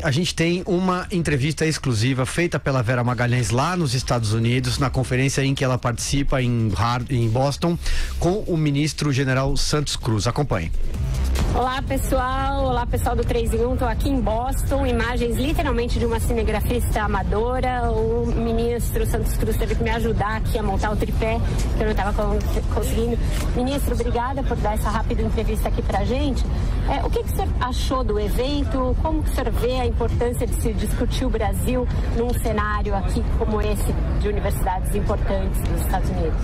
A gente tem uma entrevista exclusiva feita pela Vera Magalhães lá nos Estados Unidos, na conferência em que ela participa em Boston, com o ministro general Santos Cruz. Acompanhe. Olá pessoal do 3 em 1, estou aqui em Boston, imagens literalmente de uma cinegrafista amadora. O ministro Santos Cruz teve que me ajudar aqui a montar o tripé, que eu não estava conseguindo. Ministro, obrigada por dar essa rápida entrevista aqui pra gente. O que o senhor achou do evento? Como que o senhor vê a importância de se discutir o Brasil num cenário aqui como esse de universidades importantes dos Estados Unidos?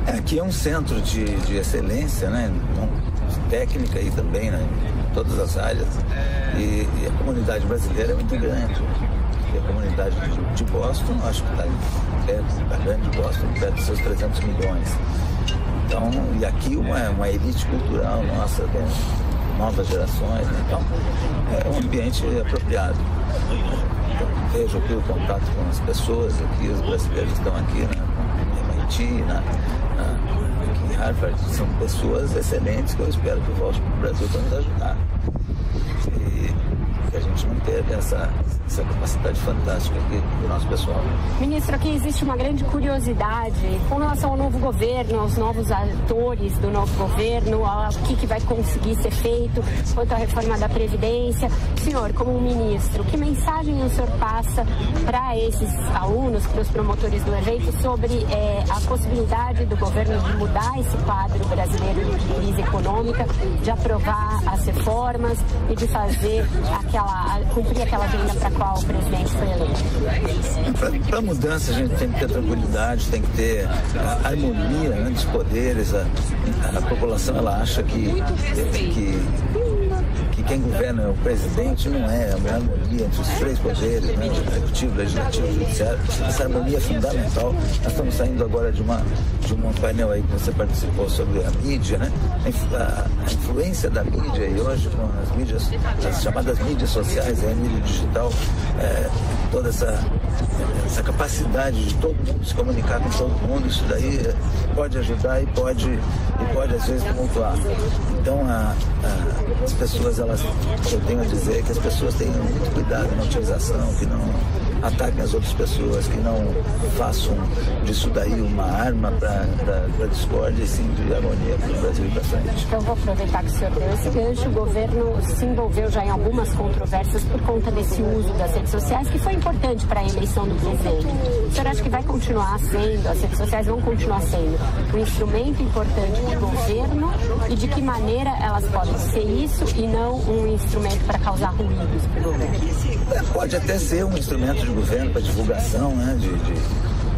Aqui é um centro de excelência, né? Técnica e também, né, em todas as áreas, e a comunidade brasileira é muito grande. E a comunidade de Boston, acho que está perto da grande Boston, perto dos seus 300 milhões. Então, e aqui uma elite cultural nossa, com novas gerações, né? Então é um ambiente apropriado. Eu vejo aqui o contato com as pessoas aqui, os brasileiros que estão aqui, né, no MIT, aqui em Harvard, são pessoas excelentes que eu espero que voltem para o Brasil para nos ajudar. E que a gente não perca essa capacidade fantástica aqui do nosso pessoal. Ministro, aqui existe uma grande curiosidade com relação ao novo governo, aos novos atores do novo governo, ao que vai conseguir ser feito quanto à reforma da Previdência. Senhor, como ministro, que mensagem o senhor passa para esses alunos, para os promotores do evento, sobre a possibilidade do governo de mudar esse quadro brasileiro de crise econômica, de aprovar as reformas e de fazer cumprir aquela agenda para a qual o presidente foi eleito? Para mudança, a gente tem que ter tranquilidade, tem que ter harmonia, né, dos poderes. A população, ela acha que quem governa é o presidente, não é uma harmonia entre os três poderes, né, executivo, legislativo e judiciário. Essa harmonia é fundamental. Nós estamos saindo agora de um painel aí que você participou sobre a mídia, né? A influência da mídia, e hoje com as mídias, as chamadas mídias sociais, a mídia digital, toda essa capacidade de todo mundo se comunicar com todo mundo, isso daí pode ajudar e pode às vezes tumultuar. Então as pessoas, eu tenho a dizer que as pessoas tenham muito cuidado na utilização, que não ataquem as outras pessoas, que não façam disso daí uma arma para discórdia, e sim de harmonia para o Brasil e para frente. Então, vou aproveitar que o senhor deu esse gancho. O governo se envolveu já em algumas controvérsias por conta desse uso das redes sociais, que foi importante para a eleição do presidente. O senhor acha que vai continuar sendo, as redes sociais vão continuar sendo um instrumento importante do governo, e de que maneira elas podem ser isso e não um instrumento para causar ruídos para o governo? Pode até ser um instrumento de governo para divulgação, né,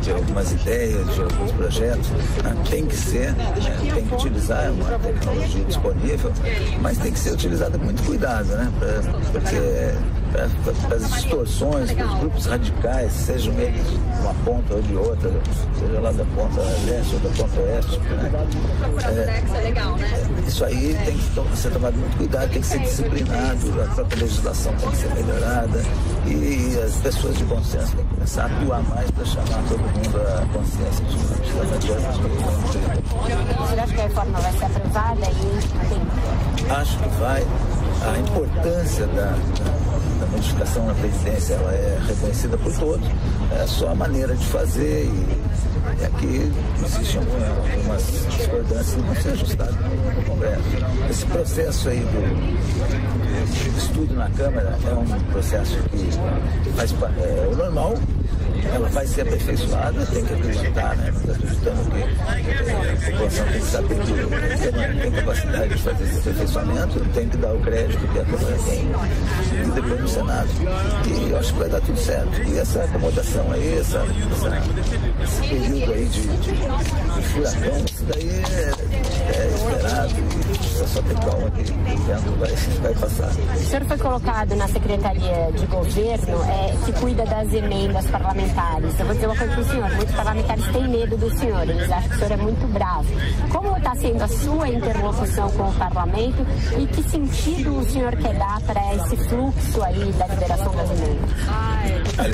de algumas ideias, de alguns projetos, né? Tem que ser, né? Tem que utilizar uma tecnologia disponível, mas tem que ser utilizada com muito cuidado, né? Porque para as distorções, para os grupos radicais, sejam eles de uma ponta ou de outra, seja lá da ponta leste ou da ponta oeste, né? Isso aí tem que ser tomado muito cuidado, tem que ser disciplinado, a própria legislação tem que ser melhorada, e as pessoas de bom senso têm que começar a atuar mais para chamar todo mundo à consciência de que precisa fazer as coisas. Você acha que a reforma vai ser aprovada e Acho que vai. A importância da modificação na Previdência, ela é reconhecida por todos, é só a maneira de fazer, e aqui existem algumas discordâncias que vão ser ajustadas no Congresso. Esse processo aí do estudo na Câmara é um processo que é normal. Ela vai ser aperfeiçoada, tem que acreditar, né? Nós acreditamos que a população tem que saber que tem capacidade de fazer esse aperfeiçoamento, tem que dar o crédito que a Câmara tem, e depois no Senado. E eu acho que vai dar tudo certo. E essa acomodação aí, esse período aí de furacão, isso daí é esperado, e só tem calma que o vento vai passar. O senhor foi colocado na Secretaria de Governo que cuida das emendas parlamentares. Eu vou dizer uma coisa para o senhor: muitos parlamentares têm medo do senhor, eles acham que o senhor é muito bravo. Como está sendo a sua interlocução com o parlamento, e que sentido o senhor quer dar para esse fluxo aí da liberação das emendas?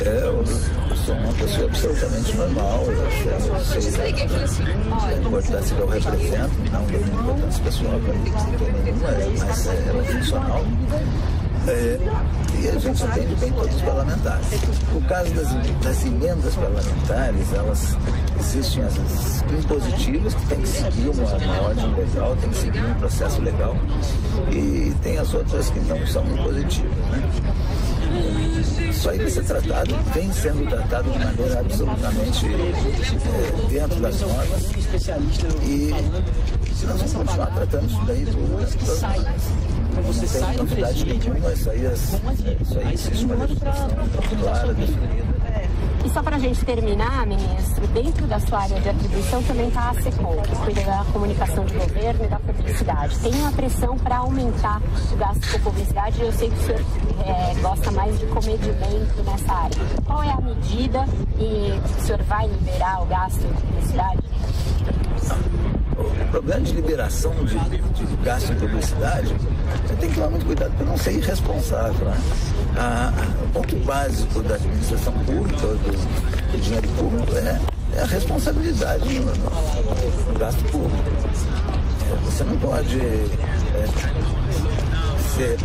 Eu sou uma pessoa absolutamente normal, eu sei a importância que eu represento, não da minha importância pessoal para mim, mas ela é funcional. E a gente entende bem todos os parlamentares. No caso das emendas parlamentares, elas existem as impositivas, que tem que seguir uma ordem legal, tem que seguir um processo legal, e tem as outras que não são impositivas, né? Isso aí vai ser tratado, vem sendo tratado de maneira absolutamente dentro das normas, e nós vamos continuar tratando isso daí não tem novidade nenhuma, isso aí existe uma legislação clara, definida. E só para a gente terminar, ministro, dentro da sua área de atribuição também está a SECOM, que cuida da comunicação de governo e da publicidade. Tem uma pressão para aumentar o gasto com publicidade, e eu sei que o senhor gosta mais de comedimento nessa área. Qual é a medida e o senhor vai liberar o gasto com publicidade? O problema de liberação de gasto em publicidade, você tem que tomar muito cuidado para não ser irresponsável, né? O ponto básico da administração pública, do dinheiro público, é a responsabilidade no gasto público. Você não pode ser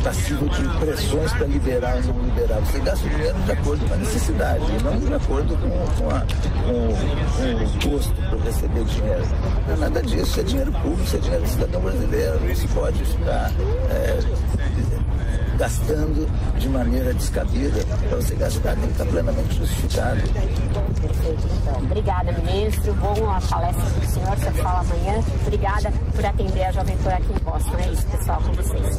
passivo de pressões para liberar ou não liberar. Você gasta o dinheiro de acordo com a necessidade, e não de acordo com o custo por receber dinheiro. Não é nada disso, isso é dinheiro público, isso é dinheiro do cidadão brasileiro, não se pode ficar gastando de maneira descabida. Para você gastar, tem que estar plenamente justificado. Obrigada, ministro. Bom a palestra do senhor, você fala amanhã. Obrigada por atender a Jovem Pan aqui em Boston. É isso, pessoal, com vocês.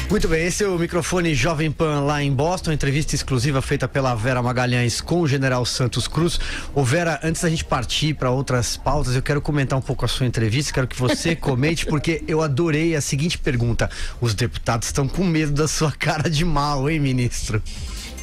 Muito bem, esse é o microfone Jovem Pan lá em Boston, entrevista exclusiva feita pela Vera Magalhães com o general Santos Cruz. Ô Vera, antes da gente partir para outras pautas, eu quero comentar um pouco a sua entrevista, quero que você comente, porque eu adorei a seguinte pergunta: os deputados estão com medo da sua cara de mal, hein, ministro?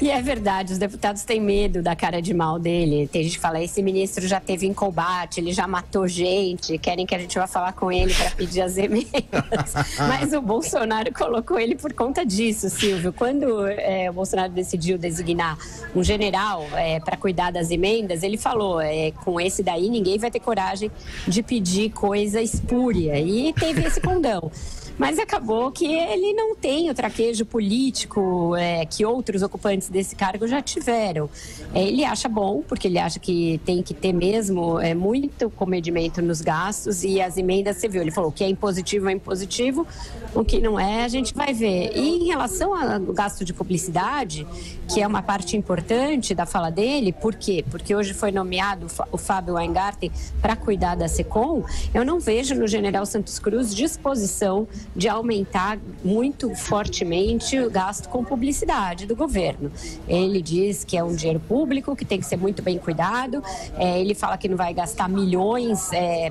E é verdade, os deputados têm medo da cara de mal dele. Tem gente que fala, esse ministro já teve em combate, ele já matou gente, querem que a gente vá falar com ele para pedir as emendas. Mas o Bolsonaro colocou ele por conta disso, Silvio. Quando o Bolsonaro decidiu designar um general para cuidar das emendas, ele falou, com esse daí ninguém vai ter coragem de pedir coisa espúria. E teve esse condão. Mas acabou que ele não tem o traquejo político que outros ocupantes desse cargo já tiveram. Ele acha bom, porque ele acha que tem que ter mesmo muito comedimento nos gastos, e as emendas, você viu, ele falou que é impositivo, o que não é, a gente vai ver. E em relação ao gasto de publicidade, que é uma parte importante da fala dele, por quê? Porque hoje foi nomeado o Fábio Weingarten para cuidar da SECOM. Eu não vejo no general Santos Cruz disposição de aumentar muito fortemente o gasto com publicidade do governo. Ele diz que é um dinheiro público, que tem que ser muito bem cuidado. Ele fala que não vai gastar milhões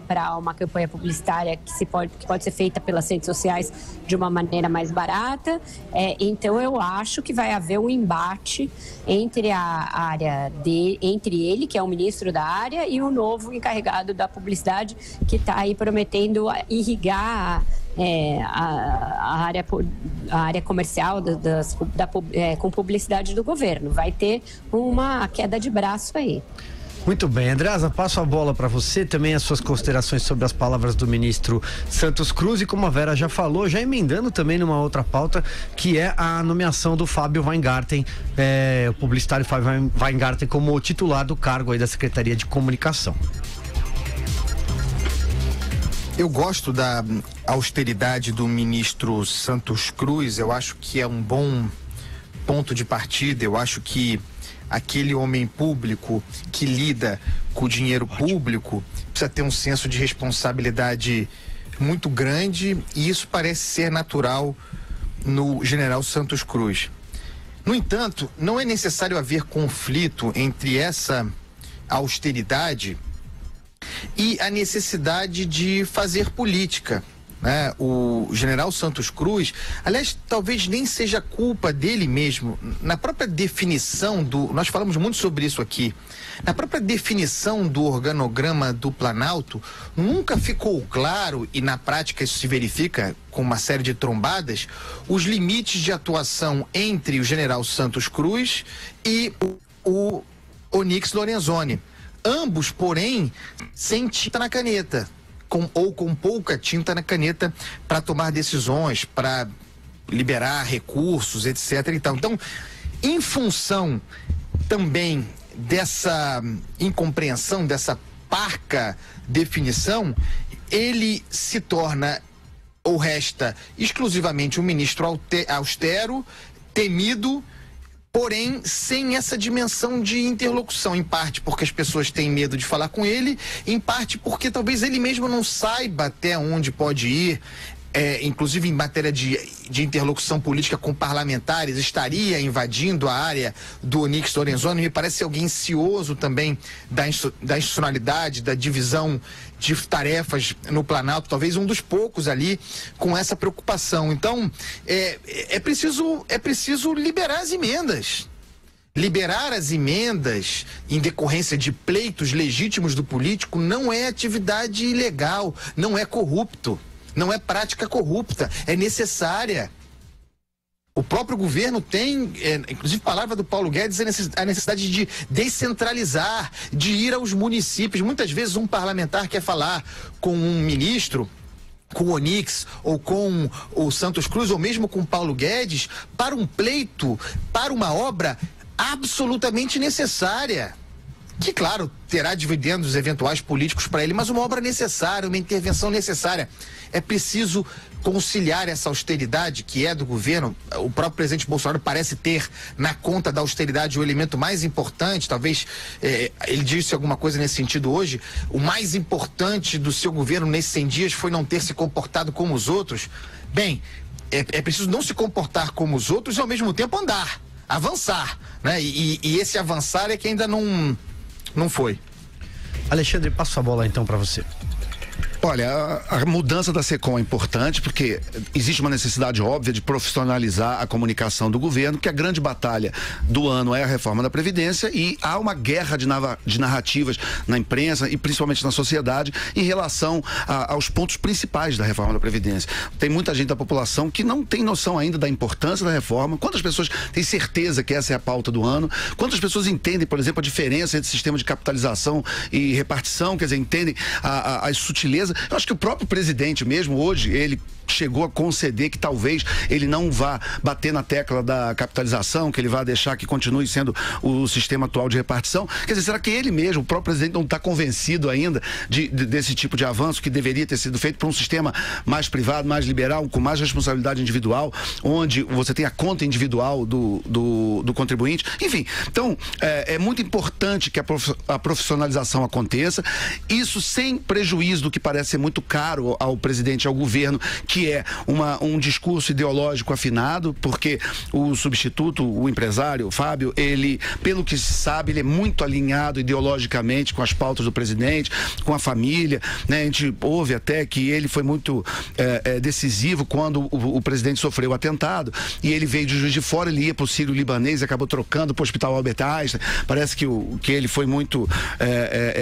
para uma campanha publicitária que pode ser feita pelas redes sociais de uma maneira mais barata. Então, eu acho que vai haver um embate entre entre ele, que é o ministro da área, e o novo encarregado da publicidade, que está aí prometendo irrigar a área comercial com publicidade do governo. Vai ter uma queda de braço aí. Muito bem, Andreasa, passo a bola para você, também as suas considerações sobre as palavras do ministro Santos Cruz, e como a Vera já falou, já emendando também numa outra pauta, que é a nomeação do Fábio Weingarten, o publicitário Fábio Weingarten, como titular do cargo aí da Secretaria de Comunicação. Eu gosto da austeridade do ministro Santos Cruz, eu acho que é um bom ponto de partida. Eu acho que aquele homem público que lida com o dinheiro público precisa ter um senso de responsabilidade muito grande, e isso parece ser natural no general Santos Cruz. No entanto, não é necessário haver conflito entre essa austeridade e a necessidade de fazer política, né? O general Santos Cruz, aliás, talvez nem seja culpa dele mesmo. Na própria definição nós falamos muito sobre isso aqui, na própria definição do organograma do Planalto, nunca ficou claro, e na prática isso se verifica com uma série de trombadas, os limites de atuação entre o general Santos Cruz e o Onyx Lorenzoni. Ambos, porém, sem tinta na caneta, ou com pouca tinta na caneta para tomar decisões, para liberar recursos, etc. Então, em função também dessa incompreensão, dessa parca definição, ele se torna ou resta exclusivamente um ministro austero, temido, porém sem essa dimensão de interlocução, em parte porque as pessoas têm medo de falar com ele, em parte porque talvez ele mesmo não saiba até onde pode ir. Inclusive em matéria de interlocução política com parlamentares, estaria invadindo a área do Onyx Lorenzoni. Me parece alguém ansioso também da institucionalidade, da divisão de tarefas no Planalto, talvez um dos poucos ali com essa preocupação. Então, é preciso liberar as emendas. Liberar as emendas em decorrência de pleitos legítimos do político não é atividade ilegal, não é corrupto. Não é prática corrupta, é necessária. O próprio governo tem, inclusive palavra do Paulo Guedes, a necessidade de descentralizar, de ir aos municípios. Muitas vezes um parlamentar quer falar com um ministro, com o Onyx, ou com o Santos Cruz, ou mesmo com o Paulo Guedes, para um pleito, para uma obra absolutamente necessária. Que, claro, terá dividendos eventuais políticos para ele, mas uma obra necessária, uma intervenção necessária. É preciso conciliar essa austeridade que é do governo. O próprio presidente Bolsonaro parece ter na conta da austeridade o elemento mais importante, talvez ele disse alguma coisa nesse sentido hoje, o mais importante do seu governo nesses 100 dias foi não ter se comportado como os outros. Bem, é preciso não se comportar como os outros e ao mesmo tempo andar, avançar, né? E esse avançar é que ainda não foi. Alexandre, passo a bola então para você. Olha, a mudança da SECOM é importante porque existe uma necessidade óbvia de profissionalizar a comunicação do governo, que a grande batalha do ano é a reforma da Previdência, e há uma guerra de narrativas na imprensa e principalmente na sociedade em relação aos pontos principais da reforma da Previdência. Tem muita gente da população que não tem noção ainda da importância da reforma. Quantas pessoas têm certeza que essa é a pauta do ano? Quantas pessoas entendem, por exemplo, a diferença entre sistema de capitalização e repartição, quer dizer, entendem as sutilezas? Eu acho que o próprio presidente mesmo, hoje, ele chegou a conceder que talvez ele não vá bater na tecla da capitalização, que ele vá deixar que continue sendo o sistema atual de repartição. Quer dizer, será que ele mesmo, o próprio presidente, não está convencido ainda desse tipo de avanço que deveria ter sido feito para um sistema mais privado, mais liberal, com mais responsabilidade individual, onde você tem a conta individual do contribuinte? Enfim, então, é muito importante que a profissionalização aconteça, isso sem prejuízo do que parece ser muito caro ao presidente e ao governo, que é um discurso ideológico afinado, porque o substituto, o empresário, o Fábio, ele, pelo que se sabe, ele é muito alinhado ideologicamente com as pautas do presidente, com a família, né? A gente ouve até que ele foi muito decisivo quando o presidente sofreu o atentado, e ele veio de Juiz de Fora, ele ia para o Sírio-Libanês e acabou trocando para o Hospital Albert Einstein. Parece que ele foi muito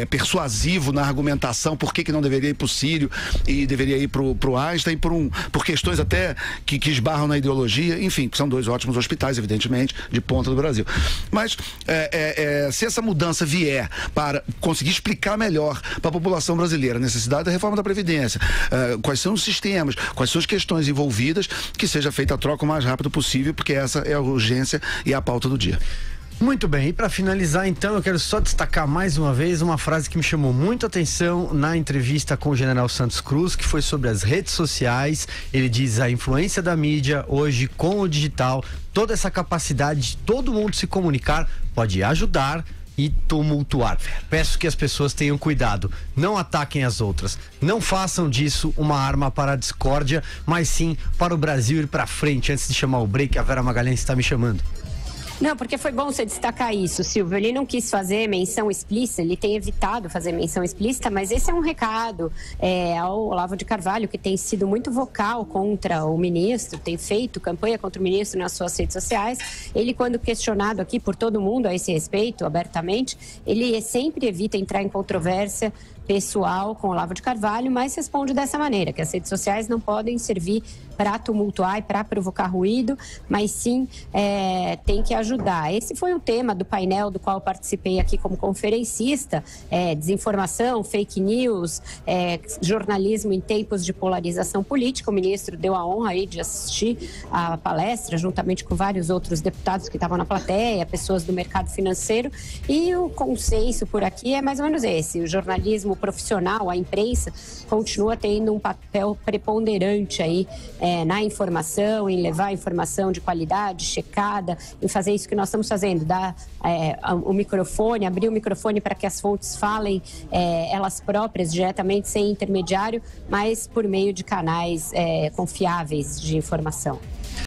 persuasivo na argumentação por que não deveria ir para o Sírio e deveria ir para o Einstein, por questões até que esbarram na ideologia. Enfim, são dois ótimos hospitais, evidentemente, de ponta do Brasil. Mas se essa mudança vier para conseguir explicar melhor para a população brasileira a necessidade da reforma da Previdência, quais são os sistemas, quais são as questões envolvidas, que seja feita a troca o mais rápido possível, porque essa é a urgência e a pauta do dia. Muito bem, e para finalizar então, eu quero só destacar mais uma vez uma frase que me chamou muito a atenção na entrevista com o general Santos Cruz, que foi sobre as redes sociais. Ele diz: a influência da mídia hoje com o digital, toda essa capacidade de todo mundo se comunicar pode ajudar e tumultuar. Peço que as pessoas tenham cuidado, não ataquem as outras, não façam disso uma arma para a discórdia, mas sim para o Brasil ir para frente. Antes de chamar o break, a Vera Magalhães está me chamando. Não, porque foi bom você destacar isso, Silvio. Ele não quis fazer menção explícita, ele tem evitado fazer menção explícita, mas esse é um recado ao Olavo de Carvalho, que tem sido muito vocal contra o ministro, tem feito campanha contra o ministro nas suas redes sociais. Ele, quando questionado aqui por todo mundo a esse respeito, abertamente, ele sempre evita entrar em controvérsia pessoal com o Olavo de Carvalho, mas responde dessa maneira, que as redes sociais não podem servir para tumultuar e para provocar ruído, mas sim tem que ajudar. Esse foi o tema do painel do qual eu participei aqui como conferencista, desinformação, fake news, jornalismo em tempos de polarização política. O ministro deu a honra aí de assistir a palestra, juntamente com vários outros deputados que estavam na plateia, pessoas do mercado financeiro, e o consenso por aqui é mais ou menos esse: o jornalismo profissional, a imprensa, continua tendo um papel preponderante aí na informação, em levar a informação de qualidade, checada, em fazer isso que nós estamos fazendo, dar o microfone, abrir o microfone para que as fontes falem elas próprias, diretamente, sem intermediário, mas por meio de canais confiáveis de informação.